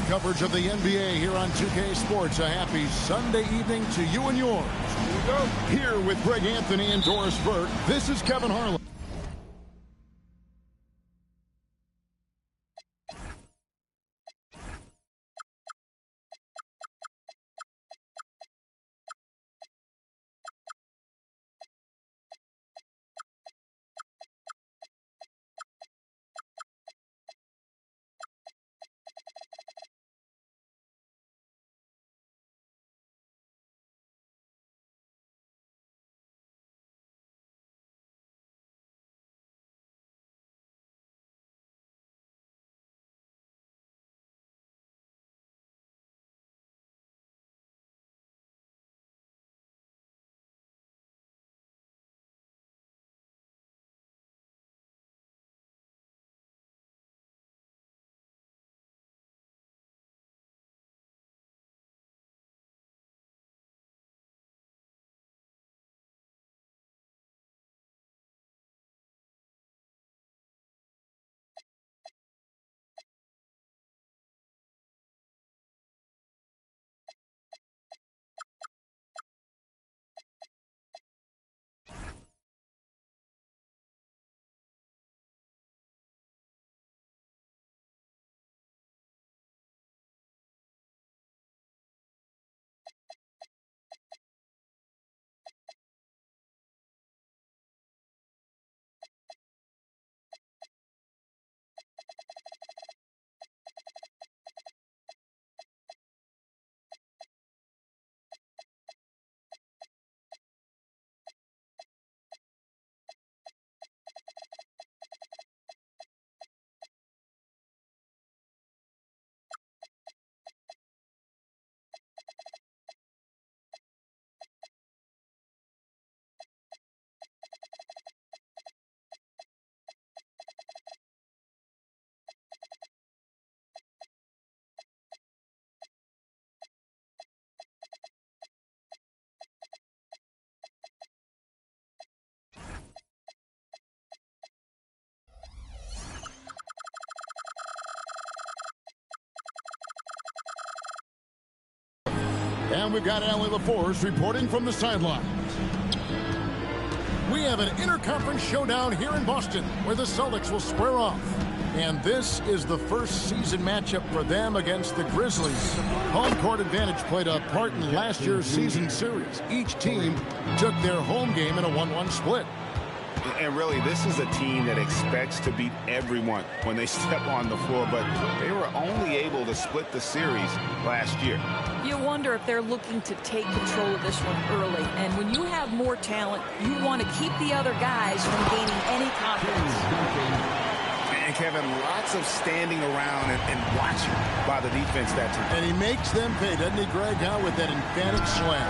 live coverage of the NBA here on 2K Sports. A happy Sunday evening to you and yours. Here we go. Here with Greg Anthony and Doris Burke, this is Kevin Harlan. And we've got Allie LaForce reporting from the sidelines. We have an interconference showdown here in Boston where the Celtics will square off. And this is the first season matchup for them against the Grizzlies. Home court advantage played a part in last year's season series. Each team took their home game in a 1-1 split. And really, this is a team that expects to beat everyone when they step on the floor, but they were only able to split the series last year. You wonder if they're looking to take control of this one early. And when you have more talent, you want to keep the other guys from gaining any confidence. And Kevin, lots of standing around and watching by the defense that time. And he makes them pay, doesn't he, Greg, with that emphatic slam?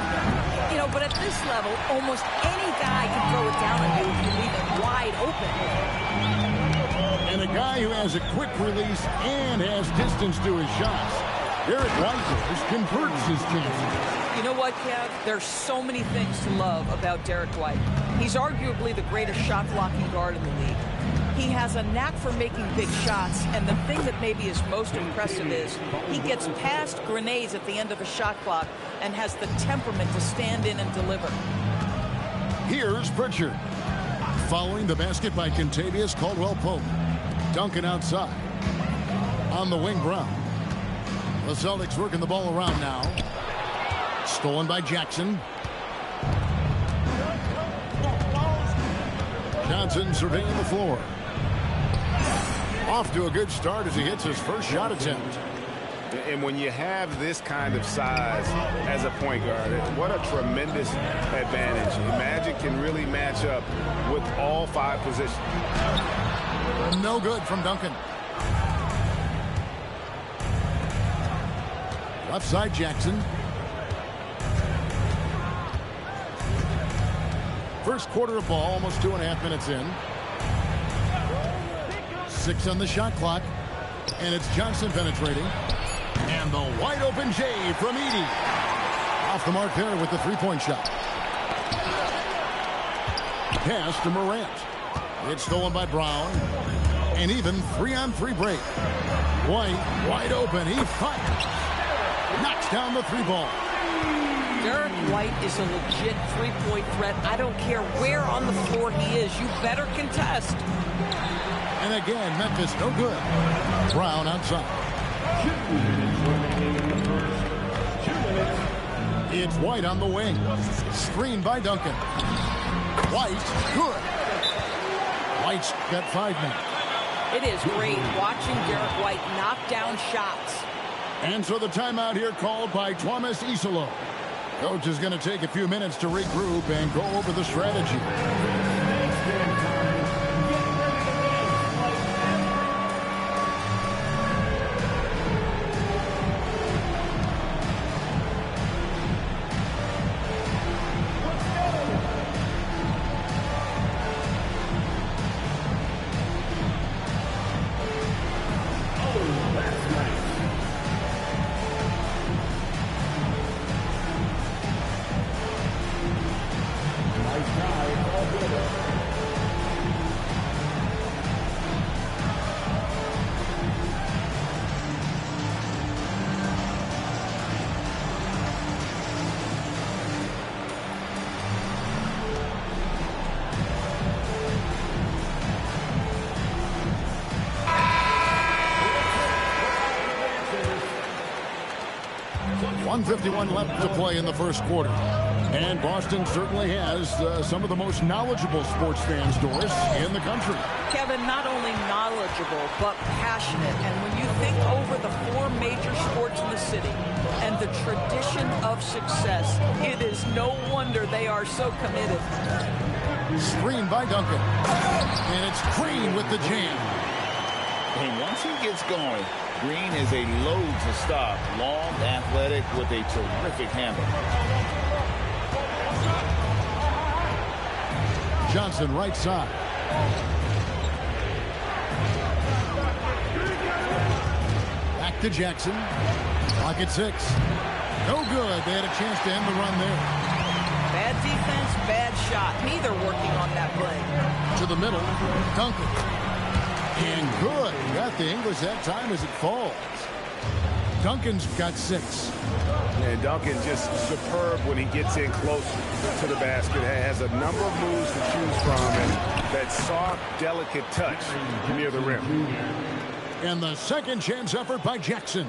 You know, but at this level, almost any guy can throw it down on you if you leave it wide open. And a guy who has a quick release and has distance to his shots. Derek White converts his chances. You know what, Kev? There's so many things to love about Derek White. He's arguably the greatest shot-blocking guard in the league. He has a knack for making big shots, and the thing that maybe is most impressive is he gets past grenades at the end of the shot clock and has the temperament to stand in and deliver. Here's Pritchard. Following the basket by Kentavious Caldwell-Pope. Duncan outside. On the wing, Brown. The Celtics working the ball around now. Stolen by Jackson. Johnson surveying the floor. Off to a good start as he hits his first shot attempt. And when you have this kind of size as a point guard, what a tremendous advantage. Magic can really match up with all five positions. No good from Duncan. Left side, Jackson. First quarter of ball, almost 2.5 minutes in. 6 on the shot clock. And it's Johnson penetrating. And the wide open J from Edey. Off the mark there with the three-point shot. Pass to Morant. It's stolen by Brown. An even 3-on-3 break. White wide open. He fires. Knocks down the 3 ball. Derek White is a legit 3-point threat. I don't care where on the floor he is. You better contest. And again, Memphis no good. Brown outside. It's White on the wing. Screen by Duncan. White, good. White's got 5 minutes. It is great watching Derek White knock down shots. And so the timeout here called by Thomas Isolo. Coach is going to take a few minutes to regroup and go over the strategy. 1:51 left to play in the first quarter. And Boston certainly has some of the most knowledgeable sports fans, Doris, in the country. Kevin, not only knowledgeable, but passionate. And when you think over the 4 major sports in the city and the tradition of success, it is no wonder they are so committed. Screen by Duncan. And it's Green with the jam. And once he gets going, Green is a load to stop. Long, athletic, with a terrific handle. Johnson right side. Back to Jackson. Clock at 6. No good. They had a chance to end the run there. Bad defense, bad shot. Neither working on that play. To the middle. Duncan. And good. Got the English that time as it falls. Duncan's got 6. And Duncan just superb when he gets in close to the basket. Has a number of moves to choose from, and that soft, delicate touch near the rim. And the second chance effort by Jackson.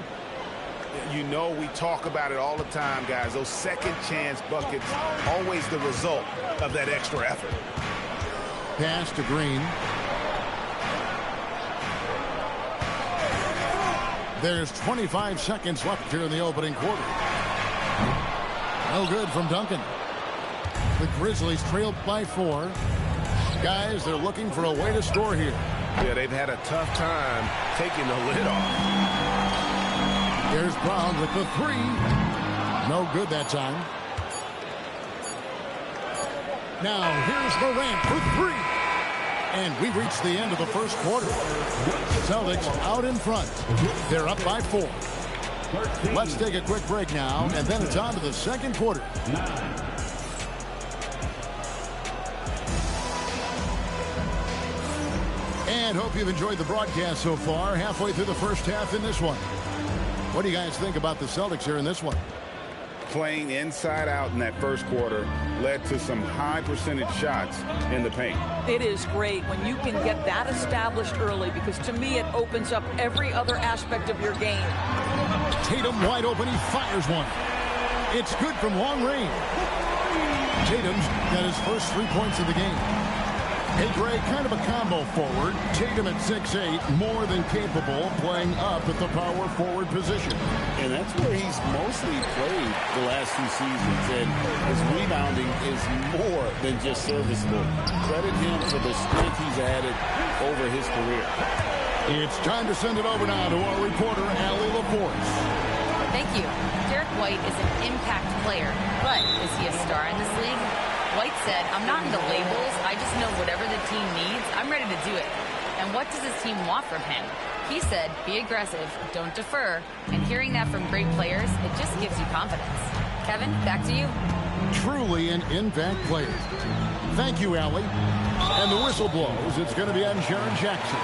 You know, we talk about it all the time, guys. Those second chance buckets, always the result of that extra effort. Pass to Green. There's 25 seconds left here in the opening quarter. No good from Duncan. The Grizzlies trailed by 4. Guys, they're looking for a way to score here. Yeah, they've had a tough time taking the lid off. Here's Brown with the 3. No good that time. Now here's Morant for 3. And we reach the end of the first quarter. Celtics out in front. They're up by 4. Let's take a quick break now, and then it's on to the second quarter. And hope you've enjoyed the broadcast so far. Halfway through the first half in this one. What do you guys think about the Celtics here in this one? Playing inside out in that first quarter led to some high percentage shots in the paint. It is great when you can get that established early, because to me it opens up every other aspect of your game. Tatum wide open. He fires one. It's good from long range. Tatum's got his first 3 points of the game. Hey, Greg, kind of a combo forward. Tatum at 6'8", more than capable, playing up at the power forward position. And that's where he's mostly played the last 2 seasons. And his rebounding is more than just serviceable. Credit him for the strength he's added over his career. It's time to send it over now to our reporter, Allie LaForce. Thank you. Derek White is an impact player, but is he a star in this league? White said, "I'm not into labels. I just know whatever the team needs, I'm ready to do it." And what does his team want from him? He said, "Be aggressive, don't defer." And hearing that from great players, it just gives you confidence. Kevin, back to you. Truly an impact player. Thank you, Allie. And the whistle blows. It's going to be on Jaren Jackson.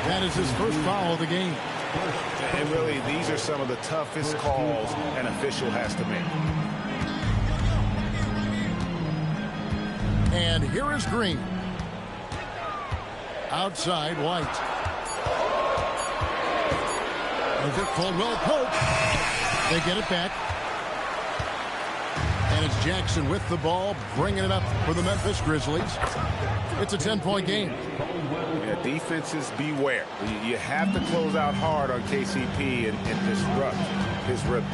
That is his first foul of the game. And really, these are some of the toughest calls an official has to make. And here is Green. Outside, White. Over Caldwell Pope. They get it back. And it's Jackson with the ball, bringing it up for the Memphis Grizzlies. It's a 10-point game. Yeah, defenses, beware. You have to close out hard on KCP and disrupt his rhythm.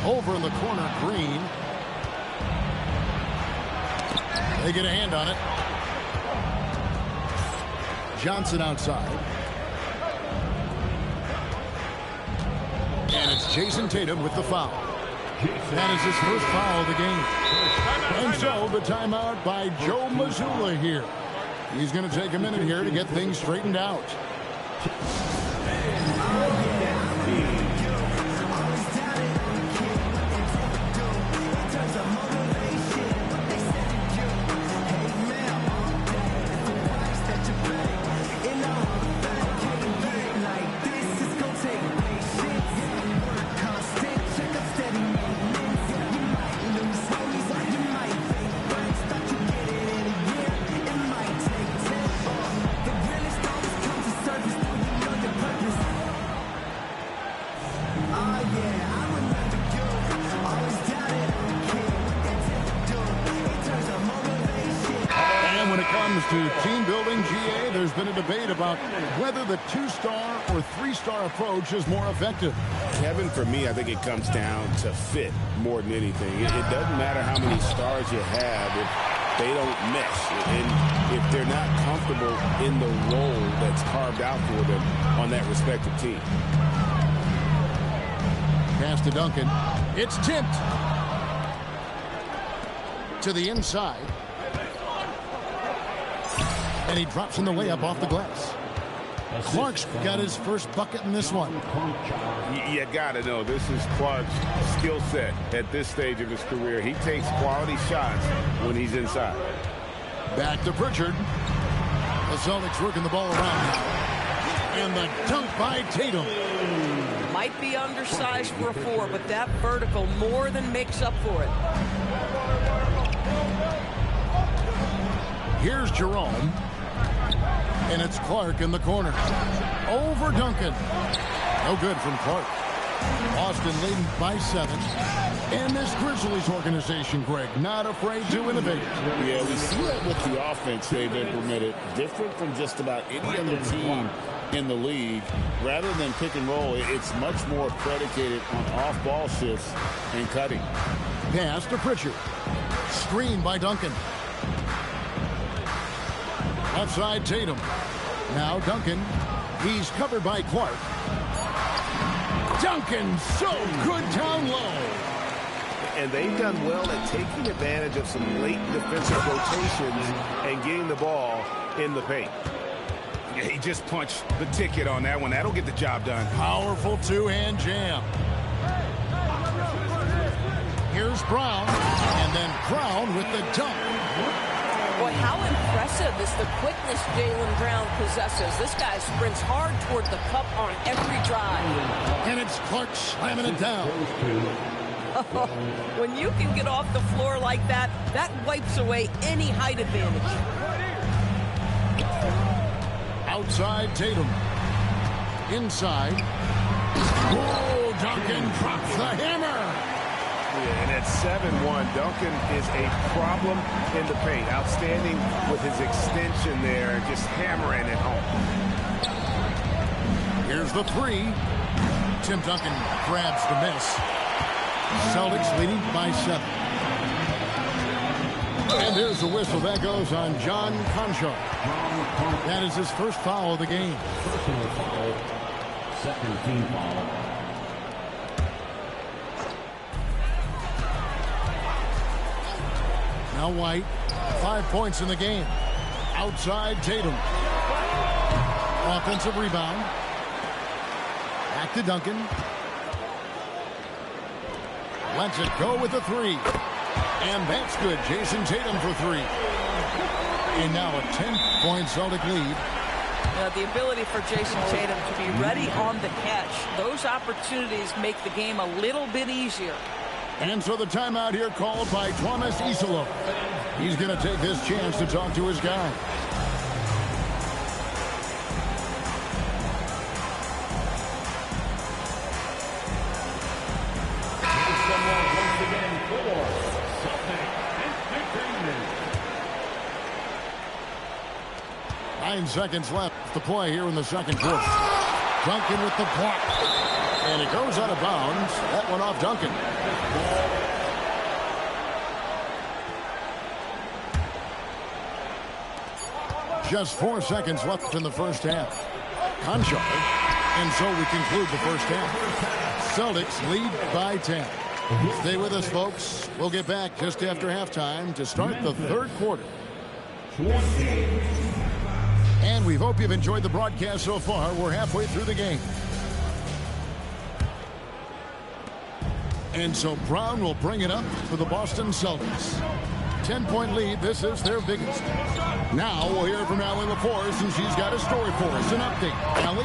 Over in the corner, Green. They get a hand on it. Johnson outside. And it's Jason Tatum with the foul. That is his first foul of the game. And so the timeout by Joe Mazzulla here. He's going to take a minute here to get things straightened out. To team building, GA, there's been a debate about whether the 2-star or 3-star approach is more effective. Kevin, for me, I think it comes down to fit more than anything. It doesn't matter how many stars you have if they don't mesh and if they're not comfortable in the role that's carved out for them on that respective team. Pass to Duncan. It's tipped to the inside. And he drops in the layup off the glass. Clark's got his first bucket in this one. You got to know, this is Clark's skill set at this stage of his career. He takes quality shots when he's inside. Back to Pritchard. The Celtics working the ball around now. And the dunk by Tatum. Might be undersized for a 4, but that vertical more than makes up for it. Here's Jerome. And it's Clark in the corner. Over Duncan. No good from Clark. Boston leading by 7. And this Grizzlies organization, Greg, not afraid to innovate. Yeah, we see that with the offense they've implemented. Different from just about any other team in the league. Rather than pick and roll, it's much more predicated on off-ball shifts and cutting. Pass to Pritchard. Screen by Duncan. Outside Tatum. Now Duncan. He's covered by Clark. Duncan so good down low. And they've done well at taking advantage of some late defensive rotations and getting the ball in the paint. He just punched the ticket on that one. That'll get the job done. Powerful two-hand jam. Here's Brown. And then Brown with the dunk. Boy, how impressive is the quickness Jaylen Brown possesses. This guy sprints hard toward the cup on every drive. And it's Clark slamming it down. When you can get off the floor like that, that wipes away any height advantage. Outside Tatum. Inside. Oh, Duncan drops the hammer. Yeah, and at 7-1, Duncan is a problem in the paint. Outstanding with his extension there and just hammering it home. Here's the 3. Tim Duncan grabs the miss. Celtics leading by 7. And there's the whistle. That goes on John Konchar. That is his first foul of the game. Second team foul. Now White, 5 points in the game. Outside Tatum. Offensive rebound. Back to Duncan. Lets it go with the 3. And that's good. Jason Tatum for 3. And now a 10-point Celtic lead. The ability for Jason Tatum to be ready on the catch. Those opportunities make the game a little bit easier. And so the timeout here called by Thomas Isolo. He's going to take this chance to talk to his guys. Seconds left to play here in the second quarter. Duncan with the block. And it goes out of bounds. That one off Duncan. Just 4 seconds left in the first half. Conchar. And so we conclude the first half. Celtics lead by 10. Stay with us, folks. We'll get back just after halftime to start the third quarter. And we hope you've enjoyed the broadcast so far. We're halfway through the game. And so Brown will bring it up for the Boston Celtics. 10-point lead. This is their biggest. Now we'll hear from Allie LaForce, and she's got a story for us. An update. Allie?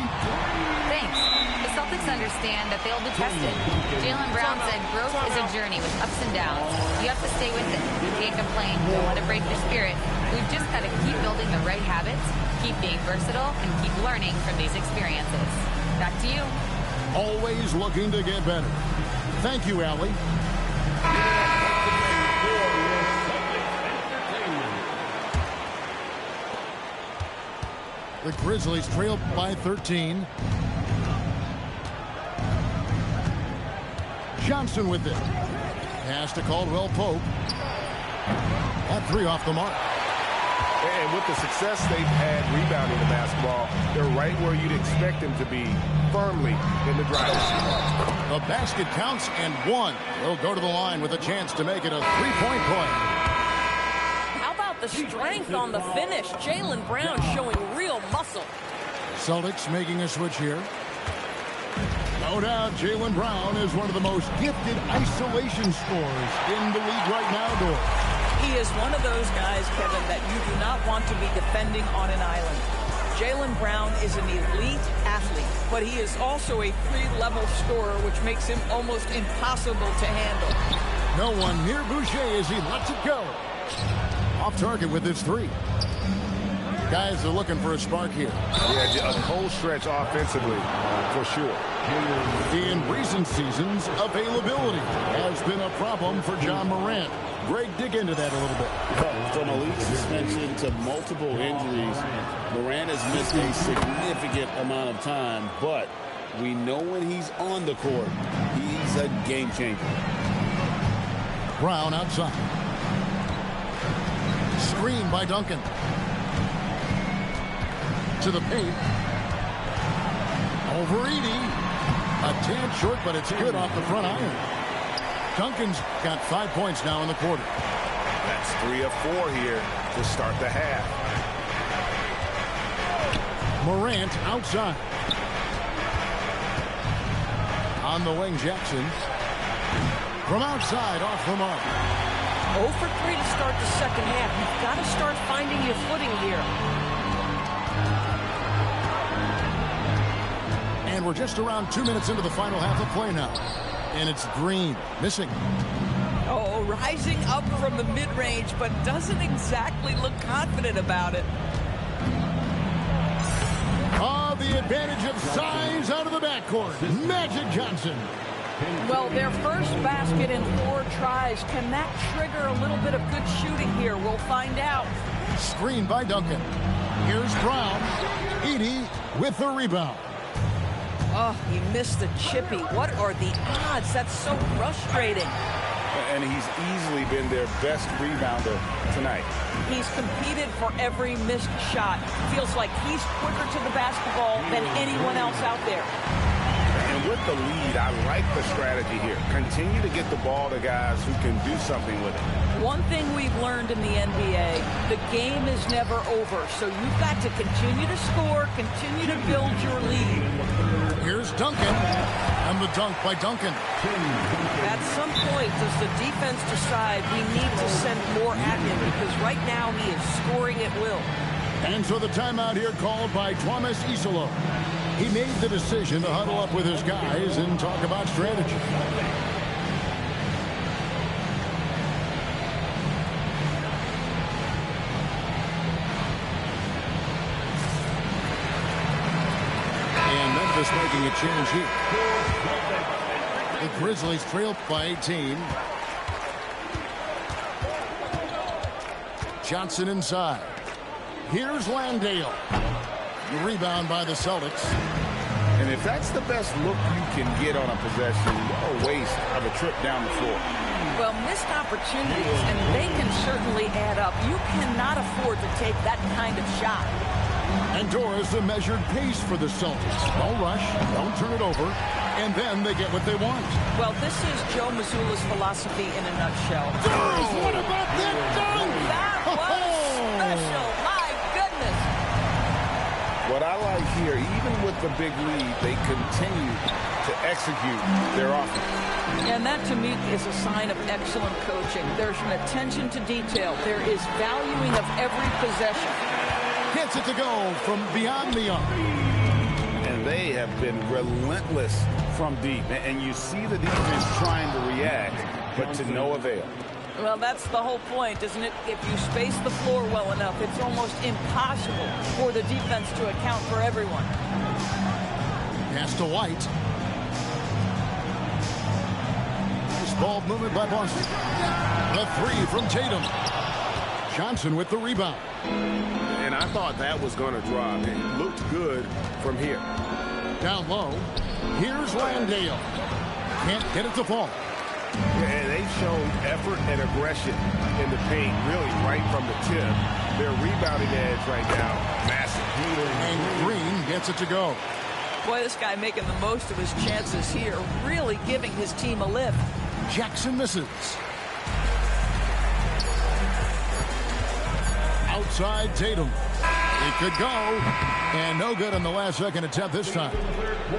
Thanks. The Celtics understand that they'll be tested. Jaylen Brown said growth is a journey with ups and downs. You have to stay with it. You can't complain. Don't let it break your spirit. We've just got to keep building the right habits, keep being versatile, and keep learning from these experiences. Back to you. Always looking to get better. Thank you, Allie. The Grizzlies trail by 13. Johnson with it. Pass to Caldwell Pope. That three off the mark. And with the success they've had rebounding the basketball, they're right where you'd expect them to be, firmly in the driver's seat. The basket counts and one. They'll go to the line with a chance to make it a three-point play. How about the strength on the finish? Jaylen Brown showing real muscle. Celtics making a switch here. No doubt Jaylen Brown is one of the most gifted isolation scorers in the league right now, Doris. He is one of those guys, Kevin, that you do not want to be defending on an island. Jaylen Brown is an elite athlete, but he is also a three-level scorer, which makes him almost impossible to handle. No one near Boucher as he lets it go. Off target with his three. Guys are looking for a spark here. Yeah, a cold stretch offensively, for sure. In recent seasons, availability has been a problem for John Morant. Greg, dig into that a little bit. From a league suspension to multiple injuries, Morant has missed a significant amount of time, but we know when he's on the court, he's a game changer. Brown outside. Screen by Duncan. To the paint. Over Edey. A tad short, but it's good off the front iron. Duncan's got 5 points now in the quarter. That's 3 of 4 here to start the half. Morant outside. On the wing, Jackson. From outside, off the mark. 0 for 3 to start the second half. You've got to start finding your footing here. And we're just around 2 minutes into the final half of play now. And it's Green missing. Oh, rising up from the mid-range, but doesn't exactly look confident about it. Oh, the advantage of size out of the backcourt. Magic Johnson. Well, their first basket in 4 tries. Can that trigger a little bit of good shooting here? We'll find out. Screen by Duncan. Here's Brown. Edey with the rebound. Oh, he missed the chippy. What are the odds? That's so frustrating. And he's easily been their best rebounder tonight. He's competed for every missed shot. Feels like he's quicker to the basketball than anyone else out there. And with the lead, I like the strategy here. Continue to get the ball to guys who can do something with it. One thing we've learned in the NBA, the game is never over. So you've got to continue to score, continue to build your lead. Here's Duncan. And the dunk by Duncan. At some point, does the defense decide we need to send more at him? Because right now he is scoring at will. And so the timeout here called by Thomas Isolo. He made the decision to huddle up with his guys and talk about strategy. And Memphis making a change here. The Grizzlies trail by 18. Johnson inside. Here's Landale. The rebound by the Celtics. And if that's the best look you can get on a possession, what a waste of a trip down the floor. Well, missed opportunities, and they can certainly add up. You cannot afford to take that kind of shot. And Doris, a measured pace for the Celtics. Don't rush, don't turn it over, and then they get what they want. Well, this is Joe Mazzulla's philosophy in a nutshell. Doris, what about that dunk? That was special. My goodness. What I like here, even with the big lead, they continue to execute their offense. And that, to me, is a sign of excellent coaching. There's an attention to detail. There is valuing of every possession. Gets it to go from beyond the arc. And they have been relentless from deep. And you see the defense trying to react, but to no avail. Well, that's the whole point, isn't it? If you space the floor well enough, it's almost impossible for the defense to account for everyone. Pass to White. Nice ball movement by Boston. The three from Tatum. Johnson with the rebound. And I thought that was going to drop. It looked good from here. Down low. Here's Landale. Can't get it to fall. Yeah, and they've shown effort and aggression in the paint, really right from the tip. Their rebounding edge right now, massive. And Green gets it to go. Boy, this guy making the most of his chances here, really giving his team a lift. Jackson misses. Outside Tatum. It could go. And no good on the last second attempt this time.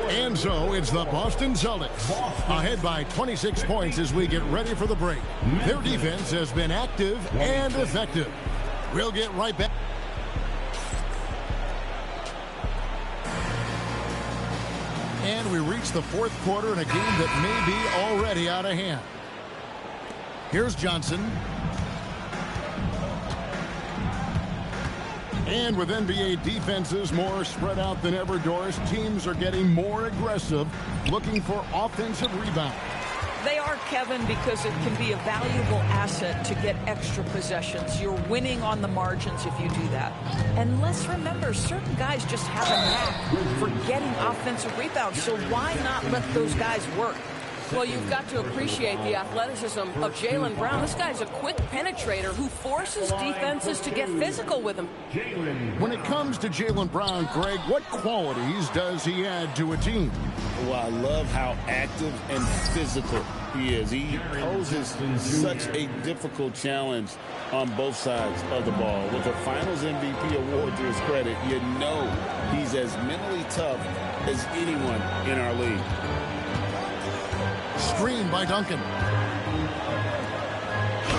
And so it's the Boston Celtics ahead by 26 points as we get ready for the break. Their defense has been active and effective. We'll get right back. And we reach the fourth quarter in a game that may be already out of hand. Here's Johnson. And with NBA defenses more spread out than ever, Doris, teams are getting more aggressive, looking for offensive rebounds. They are, Kevin, because it can be a valuable asset to get extra possessions. You're winning on the margins if you do that. And let's remember, certain guys just have a knack for getting offensive rebounds, so why not let those guys work? Well, you've got to appreciate the athleticism of Jaylen Brown. This guy's a quick penetrator who forces defenses to get physical with him. When it comes to Jaylen Brown, Greg, what qualities does he add to a team? Well, I love how active and physical he is. He poses such a difficult challenge on both sides of the ball. With a Finals MVP award to his credit, you know he's as mentally tough as anyone in our league. Screen by Duncan.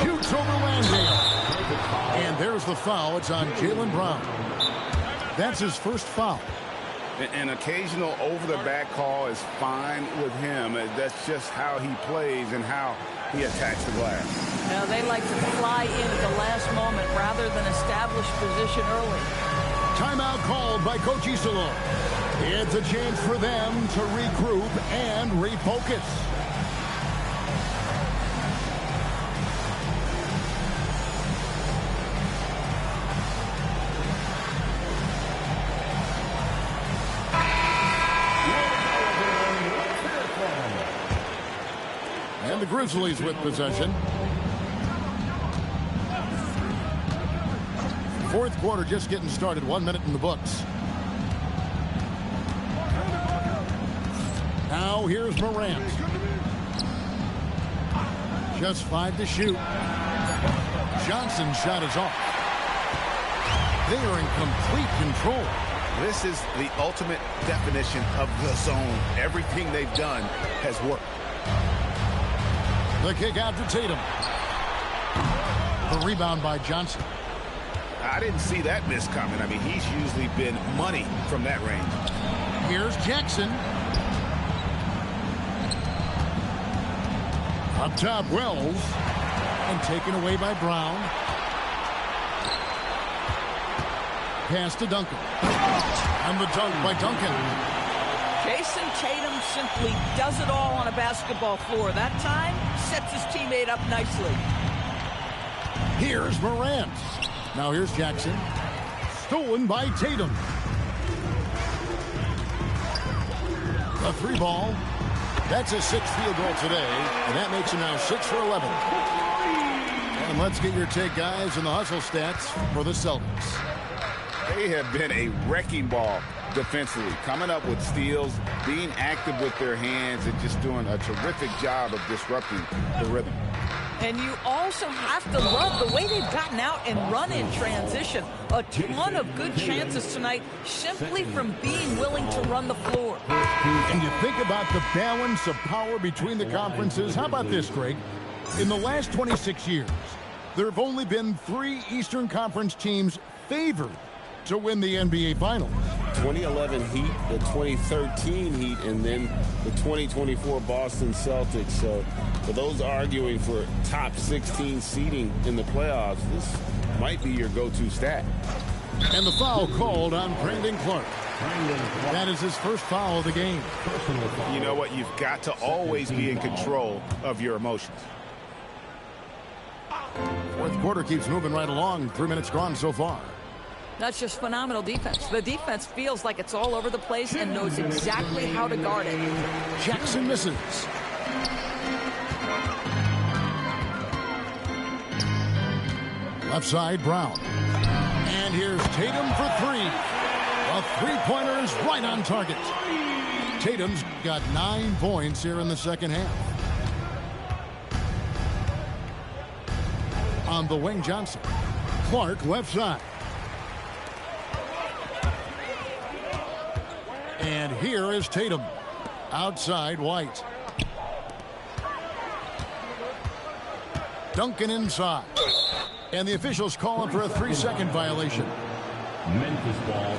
Shoots over Landale. And there's the foul. It's on Jaylen Brown. That's his first foul. An occasional over-the-back call is fine with him. That's just how he plays and how he attacks the glass. Now, they like to fly in at the last moment rather than establish position early. Timeout called by Coach Isolo. It's a chance for them to regroup and refocus. And the Grizzlies with possession. Fourth quarter just getting started. 1 minute in the books. Now here's Morant. Just 5 to shoot. Johnson's shot is off. They are in complete control. This is the ultimate definition of the zone. Everything they've done has worked. The kick out to Tatum. The rebound by Johnson. I didn't see that miss coming. I mean, he's usually been money from that range. Here's Jackson. Up top, Wells. And taken away by Brown. Pass to Duncan. And the dunk by Duncan. Jason Tatum simply does it all on a basketball floor. That time, sets his teammate up nicely. Here's Morant. Now here's Jackson. Stolen by Tatum. A 3 ball. That's his 6th field goal today, and that makes him now 6 for 11. And let's get your take, guys, on the hustle stats for the Celtics. They have been a wrecking ball defensively, coming up with steals, being active with their hands, and just doing a terrific job of disrupting the rhythm. And you also have to love the way they've gotten out and run in transition. A ton of good chances tonight simply from being willing to run the floor. And you think about the balance of power between the conferences. How about this, Greg? In the last 26 years, there have only been 3 Eastern Conference teams favored to win the NBA Finals. 2011 Heat, the 2013 Heat, and then the 2024 Boston Celtics. So for those arguing for top 16 seeding in the playoffs, this might be your go-to stat. And the foul called on Brandon Clark. That is his first foul of the game. You know what? You've got to always be in control of your emotions. Fourth quarter keeps moving right along. 3 minutes gone so far. That's just phenomenal defense. The defense feels like it's all over the place and knows exactly how to guard it. Jackson misses. Left side, Brown. And here's Tatum for 3. A 3-pointer is right on target. Tatum's got 9 points here in the second half. On the wing, Johnson. Clark, left side. And here is Tatum. Outside, White. Duncan inside. And the officials calling for a 3-second violation. Memphis ball.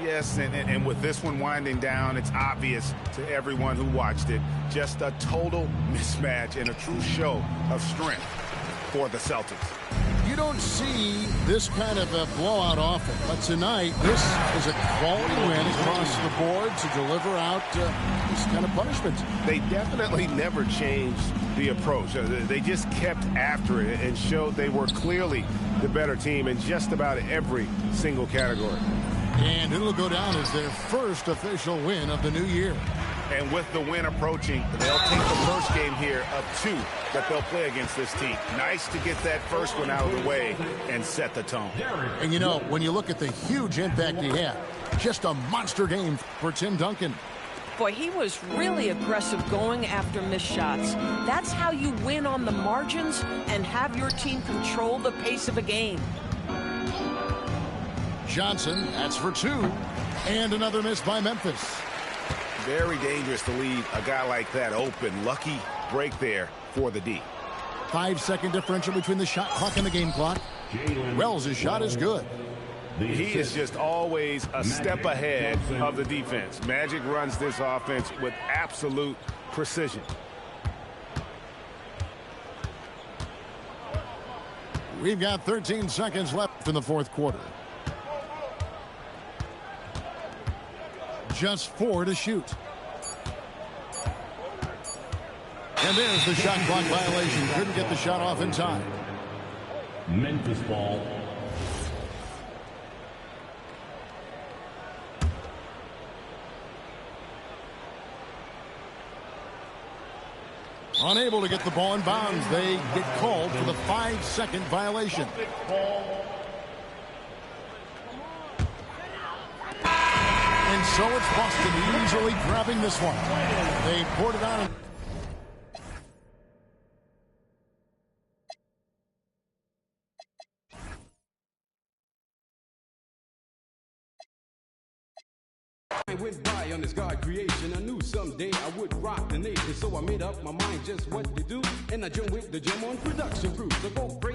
Yes, and with this one winding down, it's obvious to everyone who watched it. Just a total mismatch and a true show of strength for the Celtics. You don't see this kind of a blowout often, but tonight this is a quality win across the board to deliver out this kind of punishment. They definitely never changed the approach. They just kept after it and showed they were clearly the better team in just about every single category. And it'll go down as their first official win of the new year. And with the win approaching, they'll take the first game here of 2 that they'll play against this team. Nice to get that first one out of the way and set the tone. And you know, when you look at the huge impact he had, just a monster game for Tim Duncan. Boy, he was really aggressive going after missed shots. That's how you win on the margins and have your team control the pace of a game. Johnson, that's for 2. And another miss by Memphis. Very dangerous to leave a guy like that open. Lucky break there for the D. 5-second differential between the shot clock and the game clock. Wells' shot is good. He is just always a step ahead of the defense. Magic runs this offense with absolute precision. We've got 13 seconds left in the fourth quarter. Just 4 to shoot. And there's the shot clock violation. Couldn't get the shot off in time. Memphis ball. Unable to get the ball in bounds. They get called for the 5-second violation. And so it's Boston easily grabbing this one. They poured it on. went by on this God creation. I knew someday I would rock the nation, so I made up my mind just what to do. And I joined with the Gem on production crew. So go crazy.